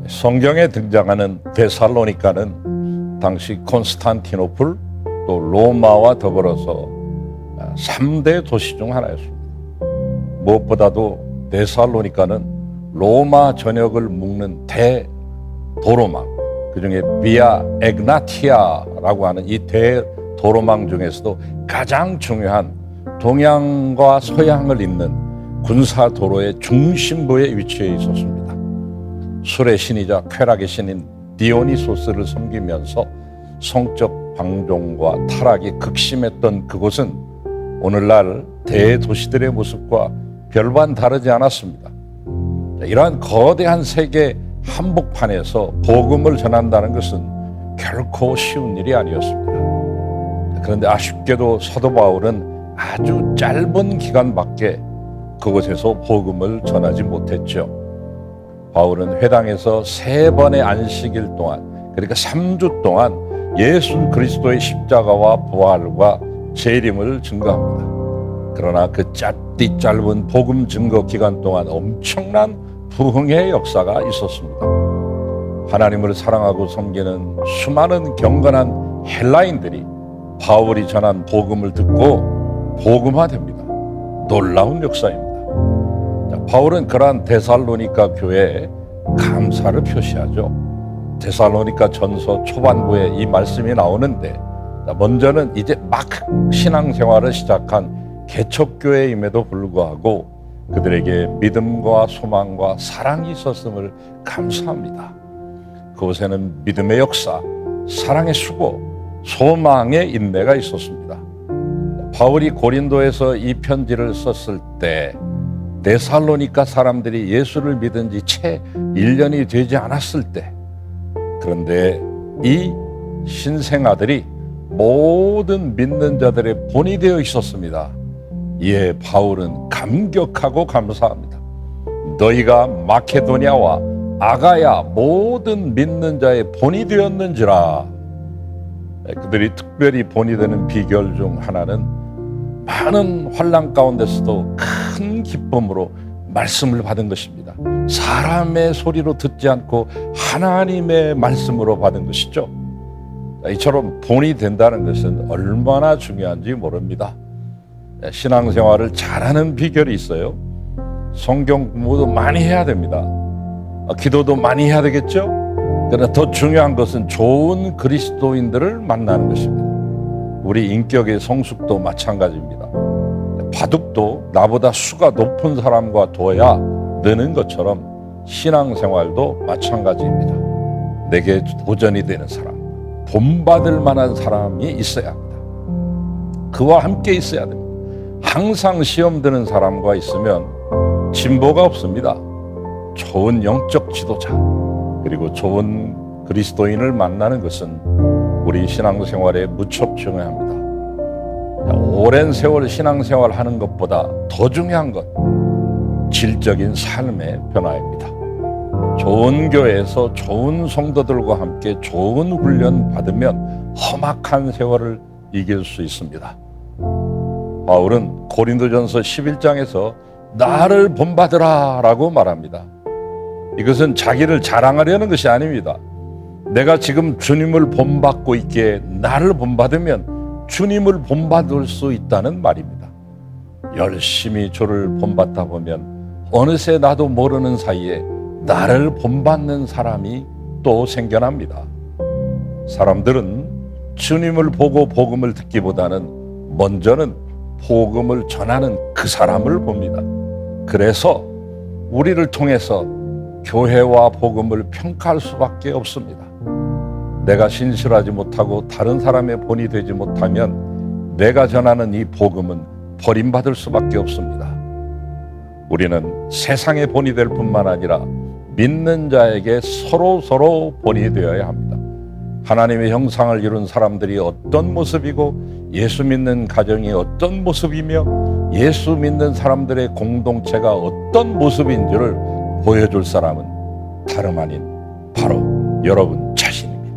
성경에 등장하는 데살로니가는 당시 콘스탄티노플 또 로마와 더불어서 3대 도시 중 하나였습니다. 무엇보다도 데살로니가는 로마 전역을 묶는 대도로망, 그중에 비아 에그나티아라고 하는 이 대도로망 중에서도 가장 중요한 동양과 서양을 잇는 군사도로의 중심부에 위치해 있었습니다. 술의 신이자 쾌락의 신인 디오니소스를 섬기면서 성적 방종과 타락이 극심했던 그곳은 오늘날 대도시들의 모습과 별반 다르지 않았습니다. 이러한 거대한 세계 한복판에서 복음을 전한다는 것은 결코 쉬운 일이 아니었습니다. 그런데 아쉽게도 사도 바울은 아주 짧은 기간밖에 그곳에서 복음을 전하지 못했죠. 바울은 회당에서 3번의 안식일 동안, 그러니까 3주 동안 예수 그리스도의 십자가와 부활과 재림을 증거합니다. 그러나 그 짧은 복음 증거 기간 동안 엄청난 부흥의 역사가 있었습니다. 하나님을 사랑하고 섬기는 수많은 경건한 헬라인들이 바울이 전한 복음을 듣고 복음화됩니다. 놀라운 역사입니다. 바울은 그러한 데살로니가 교회에 감사를 표시하죠. 데살로니가 전서 초반부에 이 말씀이 나오는데, 먼저는 이제 막 신앙생활을 시작한 개척교회임에도 불구하고 그들에게 믿음과 소망과 사랑이 있었음을 감사합니다. 그곳에는 믿음의 역사, 사랑의 수고, 소망의 인내가 있었습니다. 바울이 고린도에서 이 편지를 썼을 때 데살로니가 사람들이 예수를 믿은 지 채 1년이 되지 않았을 때, 그런데 이 신생아들이 모든 믿는 자들의 본이 되어 있었습니다. 이에 바울은 감격하고 감사합니다. 너희가 마케도니아와 아가야 모든 믿는 자의 본이 되었는지라. 그들이 특별히 본이 되는 비결 중 하나는 많은 환난 가운데서도 큰 기쁨으로 말씀을 받은 것입니다. 사람의 소리로 듣지 않고 하나님의 말씀으로 받은 것이죠. 이처럼 본이 된다는 것은 얼마나 중요한지 모릅니다. 신앙생활을 잘하는 비결이 있어요. 성경 공부도 많이 해야 됩니다. 기도도 많이 해야 되겠죠. 그러나 더 중요한 것은 좋은 그리스도인들을 만나는 것입니다. 우리 인격의 성숙도 마찬가지입니다. 바둑도 나보다 수가 높은 사람과 둬야 느는 것처럼 신앙생활도 마찬가지입니다. 내게 도전이 되는 사람, 본받을 만한 사람이 있어야 합니다. 그와 함께 있어야 됩니다. 항상 시험 드는 사람과 있으면 진보가 없습니다. 좋은 영적 지도자, 그리고 좋은 그리스도인을 만나는 것은 우리 신앙생활에 무척 중요합니다. 오랜 세월 신앙생활 하는 것보다 더 중요한 것, 질적인 삶의 변화입니다. 좋은 교회에서 좋은 성도들과 함께 좋은 훈련 받으면 험악한 세월을 이길 수 있습니다. 바울은 고린도전서 11장에서 나를 본받으라 라고 말합니다. 이것은 자기를 자랑하려는 것이 아닙니다. 내가 지금 주님을 본받고 있기에 나를 본받으면 주님을 본받을 수 있다는 말입니다. 열심히 주를 본받다 보면 어느새 나도 모르는 사이에 나를 본받는 사람이 또 생겨납니다. 사람들은 주님을 보고 복음을 듣기보다는 먼저는 복음을 전하는 그 사람을 봅니다. 그래서 우리를 통해서 교회와 복음을 평가할 수밖에 없습니다. 내가 신실하지 못하고 다른 사람의 본이 되지 못하면 내가 전하는 이 복음은 버림받을 수밖에 없습니다. 우리는 세상의 본이 될 뿐만 아니라 믿는 자에게 서로 본이 되어야 합니다. 하나님의 형상을 이룬 사람들이 어떤 모습이고 예수 믿는 가정이 어떤 모습이며 예수 믿는 사람들의 공동체가 어떤 모습인지를 보여줄 사람은 다름 아닌 바로 여러분 자신입니다.